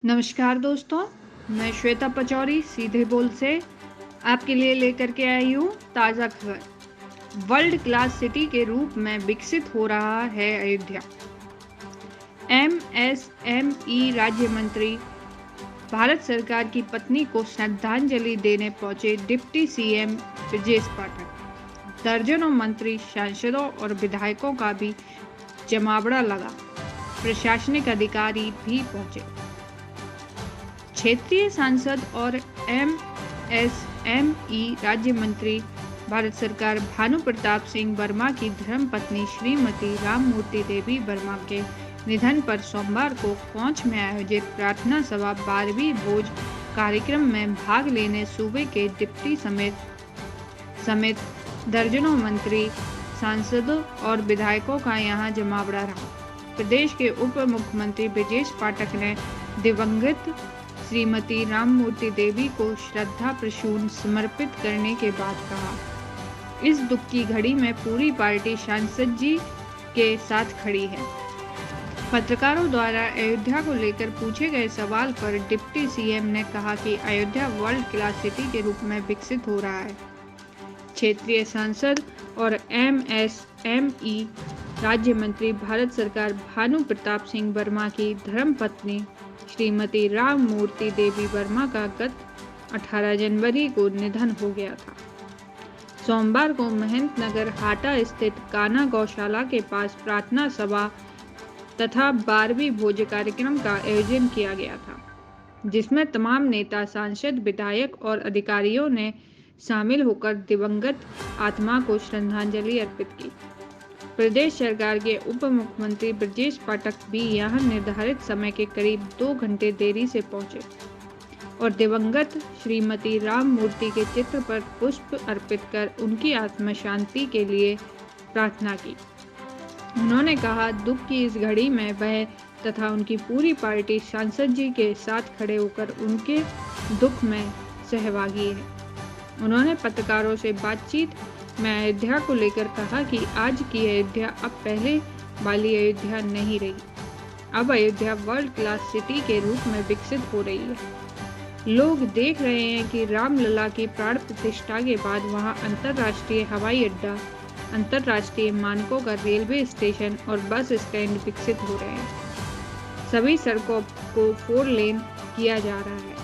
नमस्कार दोस्तों, मैं श्वेता पचौरी सीधे बोल से आपके लिए लेकर के आई हूँ ताज़ा खबर। वर्ल्ड क्लास सिटी के रूप में विकसित हो रहा है अयोध्या। एमएसएमई राज्य मंत्री भारत सरकार की पत्नी को श्रद्धांजलि देने पहुंचे डिप्टी सीएम ब्रजेश पाठक। दर्जनों मंत्री, सांसदों और विधायकों का भी जमावड़ा लगा। प्रशासनिक अधिकारी भी पहुंचे। क्षेत्रीय सांसद और एमएसएमई राज्य मंत्री भारत सरकार भानु प्रताप सिंह वर्मा की धर्मपत्नी श्रीमती राममूर्ति देवी वर्मा के निधन पर सोमवार को कोंच में आयोजित प्रार्थना सभा 12वीं भोज कार्यक्रम में भाग लेने सूबे के डिप्टी समेत दर्जनों मंत्री, सांसदों और विधायकों का यहां जमावड़ा रहा। प्रदेश के उप मुख्यमंत्री ब्रजेश पाठक ने दिवंगत श्रीमती राममूर्ति देवी को श्रद्धा प्रसून समर्पित करने के बाद कहा, इस दुख की घड़ी में पूरी पार्टी सांसद जी के साथ खड़ी है। पत्रकारों द्वारा अयोध्या को लेकर पूछे गए सवाल पर डिप्टी सीएम ने कहा कि अयोध्या वर्ल्ड क्लास सिटी के रूप में विकसित हो रहा है। क्षेत्रीय सांसद और एमएसएमई राज्य मंत्री भारत सरकार भानु प्रताप सिंह वर्मा की धर्मपत्नी श्रीमती राममूर्ति देवी वर्मा का गत 18 जनवरी को निधन हो गया था। सोमवार को महंत नगर हाटा स्थित कान्हा गौशाला के पास प्रार्थना सभा तथा 12वीं भोज कार्यक्रम का आयोजन किया गया था, जिसमें तमाम नेता, सांसद, विधायक और अधिकारियों ने शामिल होकर दिवंगत आत्मा को श्रद्धांजलि अर्पित की। प्रदेश सरकार के उप मुख्यमंत्री ब्रजेश पाठक भी यहां निर्धारित समय के करीब 2 घंटे देरी से पहुंचे और दिवंगत श्रीमती राममूर्ति के चित्र पर पुष्प अर्पित कर उनकी आत्मा शांति के लिए प्रार्थना की। उन्होंने कहा, दुख की इस घड़ी में वह तथा उनकी पूरी पार्टी सांसद जी के साथ खड़े होकर उनके दुख में सहभागी है। उन्होंने पत्रकारों से बातचीत में अयोध्या को लेकर कहा कि आज की अयोध्या अब पहले वाली अयोध्या नहीं रही। अब अयोध्या वर्ल्ड क्लास सिटी के रूप में विकसित हो रही है। लोग देख रहे हैं कि रामलला की प्राण प्रतिष्ठा के बाद वहां अंतर्राष्ट्रीय हवाई अड्डा, अंतर्राष्ट्रीय मानकों का रेलवे स्टेशन और बस स्टैंड विकसित हो रहे हैं। सभी सड़कों को 4 लेन किया जा रहा है।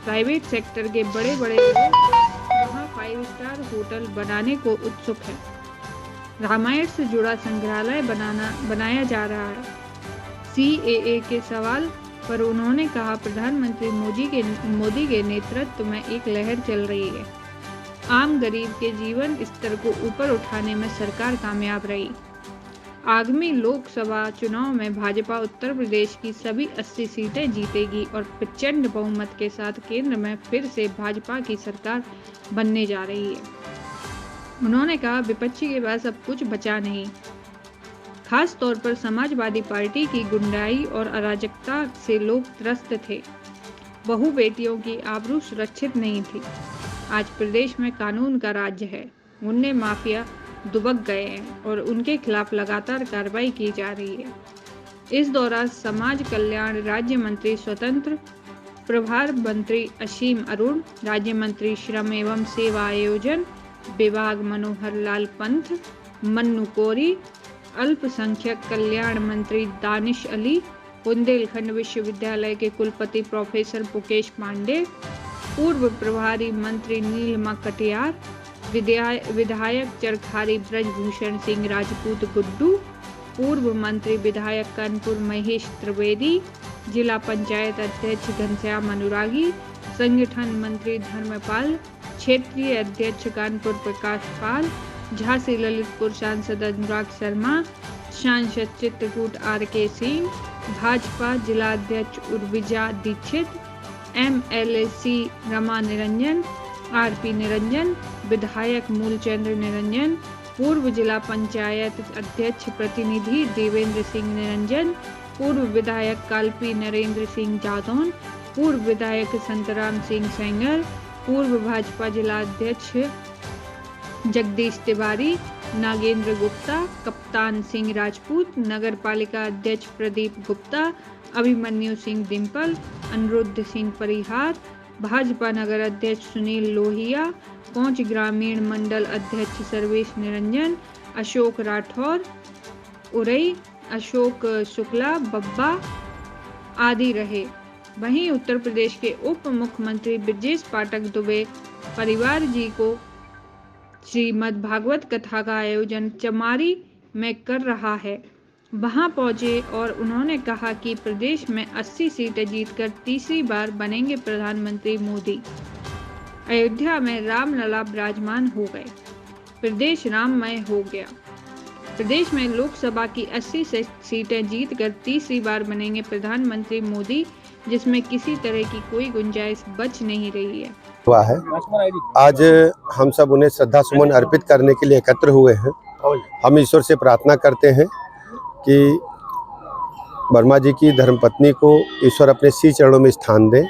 प्राइवेट सेक्टर के बड़े बड़े वहाँ 5 स्टार होटल बनाने को उत्सुक है। रामायण से जुड़ा संग्रहालय बनाया जा रहा है। सीएए के सवाल पर उन्होंने कहा, प्रधानमंत्री मोदी के नेतृत्व में एक लहर चल रही है। आम गरीब के जीवन स्तर को ऊपर उठाने में सरकार कामयाब रही। आगामी लोकसभा चुनाव में भाजपा उत्तर प्रदेश की सभी 80 सीटें जीतेगी और प्रचंड बहुमत के साथ केंद्र में फिर से भाजपा की सरकार बनने जा रही है। उन्होंने कहा, विपक्षी के पास अब कुछ बचा नहीं। खास तौर पर समाजवादी पार्टी की गुंडाई और अराजकता से लोग त्रस्त थे। बहु बेटियों की आबरू सुरक्षित नहीं थी। आज प्रदेश में कानून का राज्य है। गुंडे माफिया दुबक गए हैं और उनके खिलाफ लगातार कार्रवाई की जा रही है। इस दौरान समाज कल्याण राज्य मंत्री स्वतंत्र प्रभार मंत्री असीम अरुण, राज्य मंत्री श्रम एवं सेवा आयोजन विभाग मनोहर लाल पंथ, मन्नू कोरी, अल्पसंख्यक कल्याण मंत्री दानिश अली, बुंदेलखंड विश्वविद्यालय के कुलपति प्रोफेसर मुकेश पांडे, पूर्व प्रभारी मंत्री नीलिमा कटियार, विधायक चरखारी ब्रजभूषण सिंह राजपूत गुड्डू, पूर्व मंत्री विधायक कानपुर महेश त्रिवेदी, जिला पंचायत अध्यक्ष घनश्याम अनुरागी, संगठन मंत्री धर्मपाल, क्षेत्रीय अध्यक्ष कानपुर प्रकाश पाल, झांसी ललितपुर सांसद अनुराग शर्मा, सांसद चित्रकूट आर.के. सिंह, भाजपा जिला अध्यक्ष उर्विजा दीक्षित, एमएलसी रमा निरंजन, आरपी निरंजन, विधायक मूलचंद्र निरंजन, पूर्व जिला पंचायत अध्यक्ष प्रतिनिधि देवेंद्र सिंह निरंजन, पूर्व विधायक कालपी नरेंद्र सिंह जादौन, पूर्व विधायक संतराम सिंह सेंगर, पूर्व भाजपा जिला अध्यक्ष जगदीश तिवारी, नागेंद्र गुप्ता, कप्तान सिंह राजपूत, नगर पालिका अध्यक्ष प्रदीप गुप्ता, अभिमन्यु सिंह डिम्पल, अनिरुद्ध सिंह परिहार, भाजपा नगर अध्यक्ष सुनील लोहिया, कोंच ग्रामीण मंडल अध्यक्ष सर्वेश निरंजन, अशोक राठौर, उरई, अशोक शुक्ला, बब्बा आदि रहे। वहीं उत्तर प्रदेश के उप मुख्यमंत्री ब्रजेश पाठक दुबे परिवार जी को श्रीमद् भागवत कथा का आयोजन चमारी में कर रहा है, वहां पहुंचे और उन्होंने कहा कि प्रदेश में 80 सीटें जीतकर तीसरी बार बनेंगे प्रधानमंत्री मोदी। अयोध्या में रामलला विराजमान हो गए, प्रदेश राममय हो गया। प्रदेश में लोकसभा की 80 सीटें जीतकर तीसरी बार बनेंगे प्रधानमंत्री मोदी, जिसमें किसी तरह की कोई गुंजाइश बच नहीं रही है। हुआ है। आज हम सब उन्हें श्रद्धा सुमन अर्पित करने के लिए एकत्र हुए हैं। हम ईश्वर से प्रार्थना करते हैं कि वर्मा जी की धर्मपत्नी को ईश्वर अपने सी चरणों में स्थान दें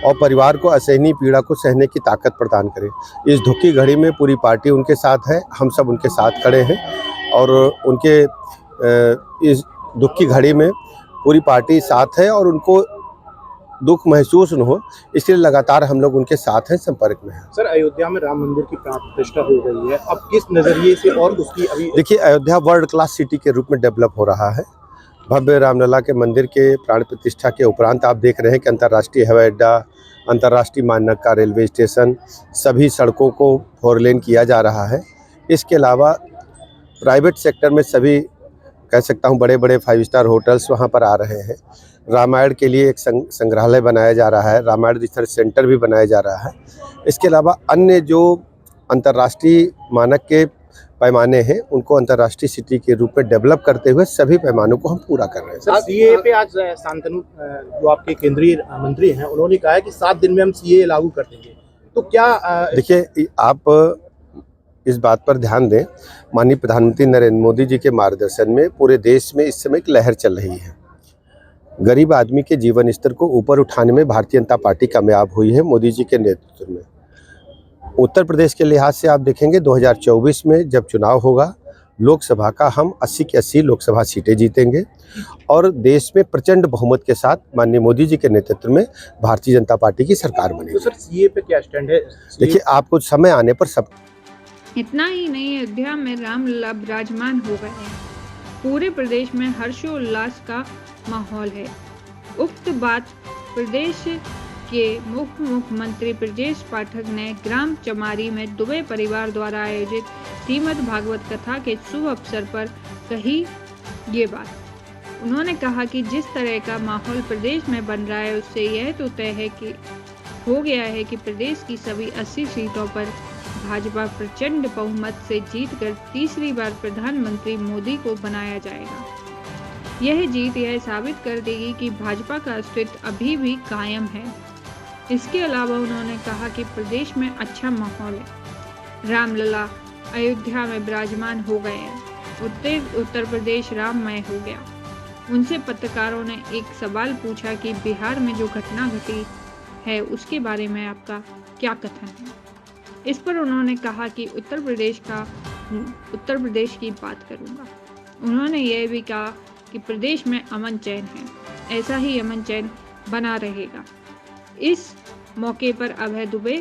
और परिवार को असहनीय पीड़ा को सहने की ताकत प्रदान करें। इस दुख की घड़ी में पूरी पार्टी उनके साथ है, हम सब उनके साथ खड़े हैं और उनके इस दुख की घड़ी में पूरी पार्टी साथ है और उनको दुख महसूस न हो, इसलिए लगातार हम लोग उनके साथ हैं, संपर्क में हैं। सर, अयोध्या में राम मंदिर की प्राण प्रतिष्ठा हो गई है, अब किस नज़रिए से और उसकी अभी देखिए, अयोध्या वर्ल्ड क्लास सिटी के रूप में डेवलप हो रहा है। भव्य रामलला के मंदिर के प्राण प्रतिष्ठा के उपरांत आप देख रहे हैं कि अंतर्राष्ट्रीय हवाई अड्डा, अंतर्राष्ट्रीय मानक का रेलवे स्टेशन, सभी सड़कों को 4 लेन किया जा रहा है। इसके अलावा प्राइवेट सेक्टर में सभी कह सकता हूँ बड़े बड़े 5 स्टार होटल्स वहाँ पर आ रहे हैं। रामायण के लिए एक संग्रहालय बनाया जा रहा है, रामायण रिसर्च सेंटर भी बनाया जा रहा है। इसके अलावा अन्य जो अंतर्राष्ट्रीय मानक के पैमाने हैं उनको अंतर्राष्ट्रीय सिटी के रूप में डेवलप करते हुए सभी पैमानों को हम पूरा कर रहे हैं। सर, सीए पे आज शांतनु जो आपके केंद्रीय मंत्री हैं, उन्होंने कहा है कि 7 दिन में हम सीए लागू कर देंगे, तो क्या देखिए, आप इस बात पर ध्यान दें, माननीय प्रधानमंत्री नरेंद्र मोदी जी के मार्गदर्शन में पूरे देश में इस समय एक लहर चल रही है। गरीब आदमी के जीवन स्तर को ऊपर उठाने में भारतीय जनता पार्टी कामयाब हुई है मोदी जी के नेतृत्व में। उत्तर प्रदेश के लिहाज से आप देखेंगे 2024 में जब चुनाव होगा, लोकसभा का हम 80 की 80 लोकसभा सीटें जीतेंगे और देश में प्रचंड बहुमत के साथ माननीय मोदी जी के नेतृत्व में भारतीय जनता पार्टी की सरकार बनेगी। तो सर, सीए पे क्या स्टैंड है? देखिए, आपको समय आने पर सब। इतना ही नहीं, अयोध्या में रामलला विराजमान हो गए हैं, पूरे प्रदेश में हर्षोल्लास का माहौल है। उक्त बात प्रदेश के मुख्यमंत्री ब्रजेश पाठक ने ग्राम चमारी में दुबे परिवार द्वारा आयोजित श्रीमद् भागवत कथा के शुभ अवसर पर कही ये बात। उन्होंने कहा कि जिस तरह का माहौल प्रदेश में बन रहा है उससे यह तो तय है कि हो गया है कि प्रदेश की सभी 80 सीटों पर भाजपा प्रचंड बहुमत से जीतकर तीसरी बार प्रधानमंत्री मोदी को बनाया जाएगा। यह जीत यह साबित कर देगी कि भाजपा का अस्तित्व अभी भी कायम है। इसके अलावा उन्होंने कहा कि प्रदेश में अच्छा माहौल है, रामलला अयोध्या में विराजमान हो गए हैं, उत्तर प्रदेश राममय हो गया। उनसे पत्रकारों ने एक सवाल पूछा कि बिहार में जो घटना घटी है उसके बारे में आपका क्या कथन है। इस पर उन्होंने कहा कि उत्तर प्रदेश की बात करूंगा। उन्होंने यह भी कहा कि प्रदेश में अमन चैन है, ऐसा ही अमन चैन बना रहेगा। इस मौके पर अभय दुबे,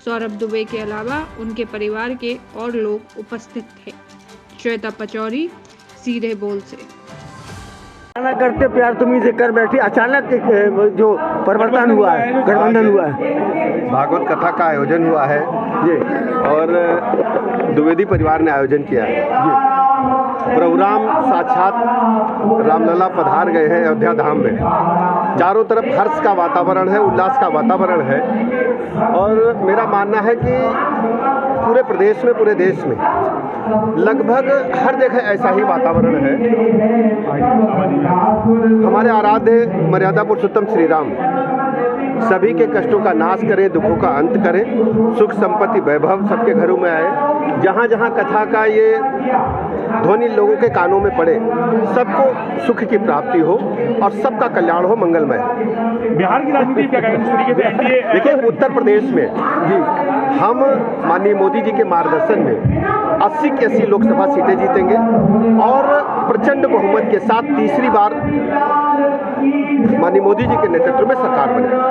सौरभ दुबे के अलावा उनके परिवार के और लोग उपस्थित थे। श्वेता पचौरी, सीधे बोल से। करते प्यार तुम्ही से कर बैठी, अचानक जो परिवर्तन हुआ है, गठबंधन हुआ है, भागवत कथा का आयोजन हुआ है जी, और द्विवेदी परिवार ने आयोजन किया है जी। प्रोग्राम साक्षात रामलला पधार गए हैं अयोध्या धाम में। चारों तरफ हर्ष का वातावरण है, उल्लास का वातावरण है और मेरा मानना है कि पूरे प्रदेश में, पूरे देश में लगभग हर जगह ऐसा ही वातावरण है। हमारे आराध्य मर्यादा पुरुषोत्तम श्री राम सभी के कष्टों का नाश करें, दुखों का अंत करें, सुख संपत्ति वैभव सबके घरों में आए। जहाँ जहाँ कथा का ये ध्वनि लोगों के कानों में पड़े, सबको सुख की प्राप्ति हो और सबका कल्याण हो, मंगलमय। बिहार की राजनीति क्या कहें, जिस तरीके से देखिए, उत्तर प्रदेश में हम माननीय मोदी जी के मार्गदर्शन में 80 की 80 लोकसभा सीटें जीतेंगे और प्रचंड बहुमत के साथ तीसरी बार माननीय मोदी जी के नेतृत्व में सरकार बने।